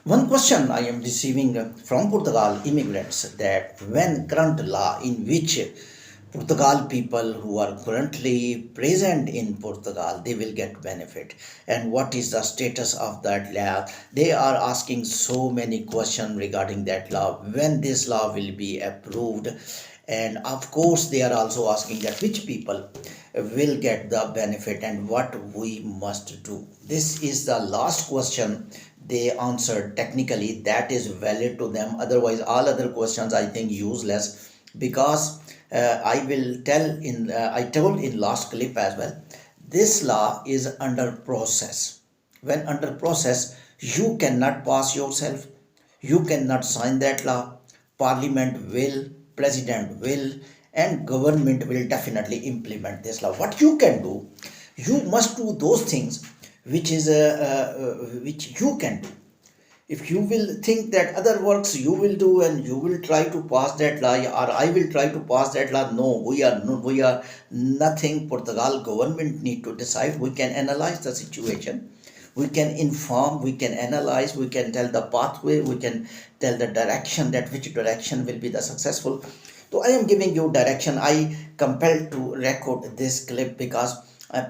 One question I am receiving from Portugal immigrants that when current law in which Portugal people who are currently present in Portugal they will get benefit, and what is the status of that law? They are asking so many questions regarding that law, when this law will be approved, and of course they are also asking that which people will get the benefit and what we must do. This is the last question they answered technically, that is valid to them. Otherwise all other questions I think useless, because I will tell in I told in last clip as well, this law is under process. When under process, you cannot pass yourself, you cannot sign that law. Parliament will, president will, and government will definitely implement this law. What you can do, you must do those things which you can do. If you will think that other works you will do and you will try to pass that law, or I will try to pass that law, no, we are nothing. Portugal government need to decide. We can analyze the situation, we can inform, we can analyze, we can tell the pathway, we can tell the direction, that which direction will be the successful. So I am giving you direction. I compelled to record this clip because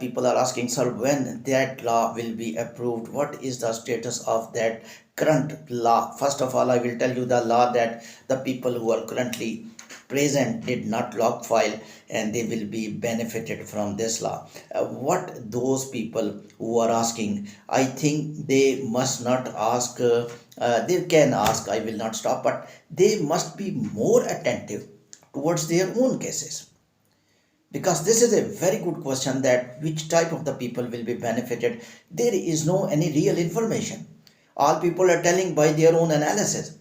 people are asking, sir, when that law will be approved, what is the status of that current law? First of all, I will tell you the law that the people who are currently present did not log file and they will be benefited from this law. What those people who are asking, I think they must not ask, they can ask, I will not stop, but they must be more attentive towards their own cases, because this is a very good question, that which type of the people will be benefited. There is no any real information. All people are telling by their own analysis.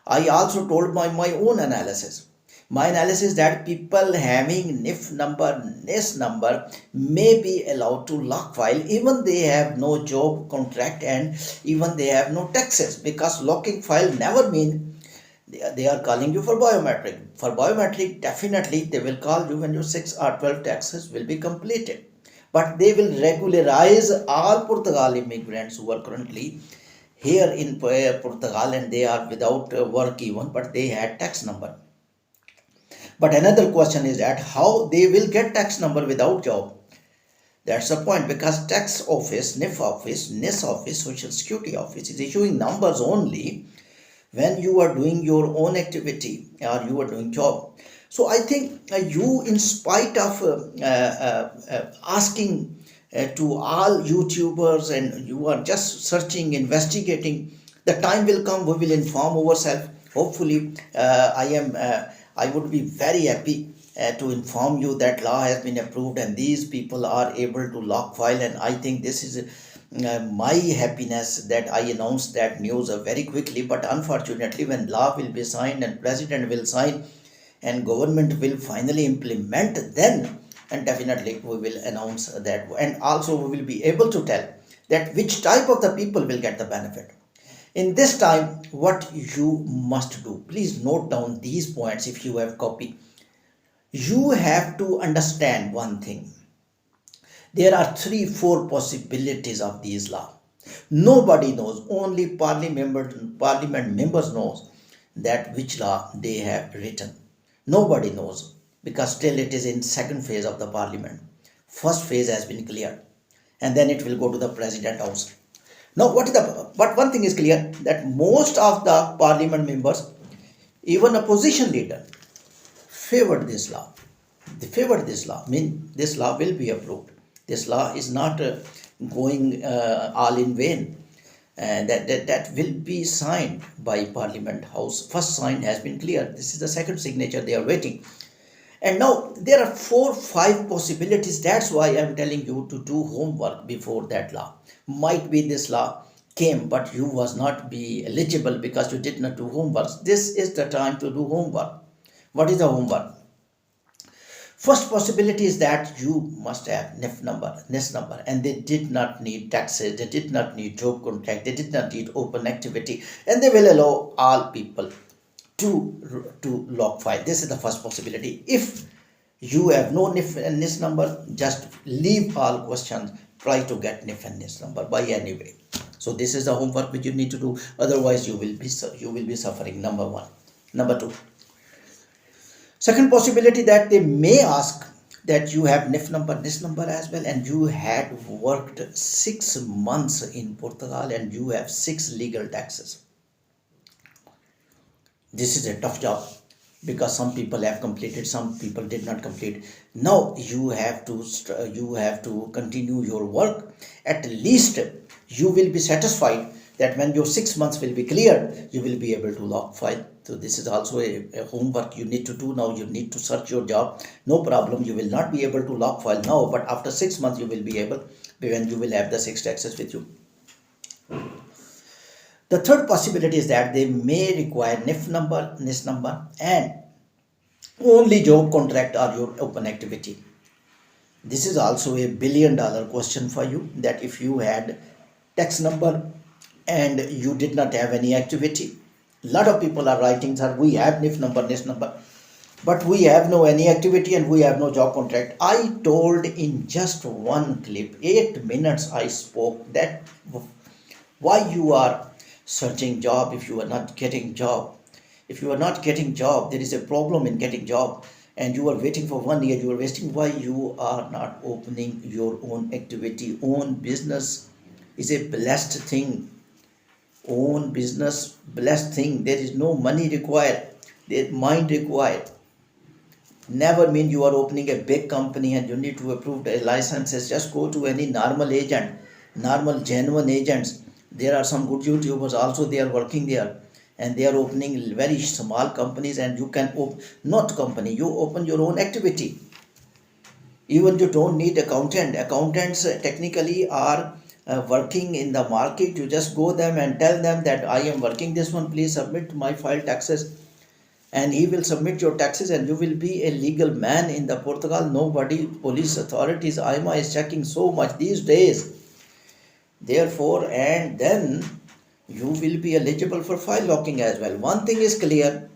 I also told my own analysis. My analysis that people having NIF number, NIS number may be allowed to lock file even they have no job contract and even they have no taxes, because locking file never mean they are calling you for biometric. For biometric, definitely they will call you when your 6 or 12 taxes will be completed. But they will regularize all Portugal immigrants who are currently here in Portugal and they are without work even, but they had tax number. But another question is that how they will get tax number without job. That's the point, because tax office, NIF office, NIS office, Social Security office is issuing numbers only when you are doing your own activity or you are doing job. So I think you, in spite of asking to all YouTubers and you are just searching, investigating, the time will come we will inform ourselves. Hopefully I would be very happy to inform you that law has been approved and these people are able to lock file, and I think this is my happiness that I announced that news very quickly. But unfortunately, when law will be signed and president will sign and government will finally implement, then and definitely we will announce that, and also we will be able to tell that which type of the people will get the benefit. In this time, what you must do, please note down these points if you have copy. You have to understand one thing. There are 3-4 possibilities of these law. Nobody knows, only parliament members knows that which law they have written. Nobody knows, because still it is in second phase of the parliament. First phase has been cleared and then it will go to the president house. Now but one thing is clear, that most of the parliament members, even opposition leader, favored this law. They favored this law, mean this law will be approved. This law is not going all in vain. That will be signed by Parliament House. First sign has been cleared. This is the second signature they are waiting. And now there are 4-5 possibilities. That's why I'm telling you to do homework before that law. Might be this law came, but you was not be eligible because you did not do homework. This is the time to do homework. What is the homework? First possibility is that you must have NIF number, NIS number, and they did not need taxes, they did not need job contract, they did not need open activity, and they will allow all people to log file. This is the first possibility. If you have no NIF and NIS number, just leave all questions, try to get NIF and NIS number by any way. So this is the homework which you need to do. Otherwise, you will be suffering. Number one. Number two. Second possibility that they may ask that you have NIF number, NIS number as well, and you had worked 6 months in Portugal and you have 6 legal taxes. This is a tough job because some people have completed, some people did not complete. Now you have to continue your work. At least you will be satisfied that when your 6 months will be cleared, you will be able to lock file. So this is also a homework you need to do. Now you need to search your job. No problem, you will not be able to lock file now, but after 6 months you will be able, when you will have the 6 taxes with you. The third possibility is that they may require NIF number, NIS number, and only job contract or your open activity. This is also a $1 billion question for you, that if you had tax number and you did not have any activity. A lot of people are writing, sir, we have NIF number, NIS number, but we have no any activity and we have no job contract. I told in just one clip, 8 minutes I spoke, that why you are searching job if you are not getting job. If you are not getting job, there is a problem in getting job, and you are waiting for 1 year, you are wasting. Why you are not opening your own activity? Own business is a blessed thing. Own business, blessed thing. There is no money required, there is mind required. Never mean you are opening a big company and you need to approve the licenses. Just go to any normal agent, normal genuine agents. There are some good YouTubers also, they are working there and they are opening very small companies, and you can open, not company, you open your own activity. Even you don't need accountant. Accountants technically are working in the market. You just go them and tell them that I am working this one, please submit my file taxes, and he will submit your taxes and you will be a legal man in the Portugal. Nobody, police authorities, AIMA is checking so much these days. Therefore, and then you will be eligible for file locking as well. One thing is clear,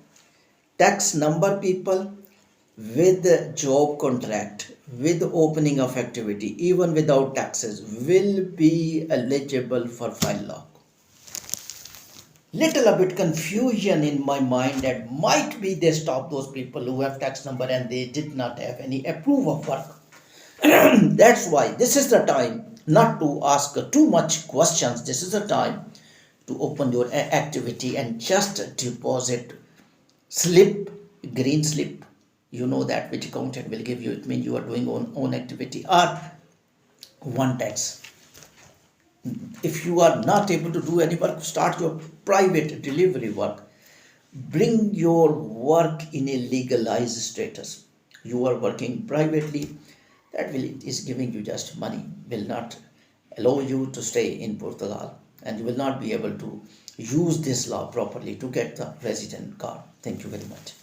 tax number people with job contract, with opening of activity, even without taxes, will be eligible for file lock. Little a bit confusion in my mind that might be they stop those people who have tax number and they did not have any approve of work. That's why this is the time not to ask too much questions. This is the time to open your activity and just deposit slip, green slip. You know that which accountant will give you. It means you are doing own activity, or one tax. If you are not able to do any work, start your private delivery work. Bring your work in a legalized status. You are working privately, that is giving you just money, will not allow you to stay in Portugal, and you will not be able to use this law properly to get the resident card. Thank you very much.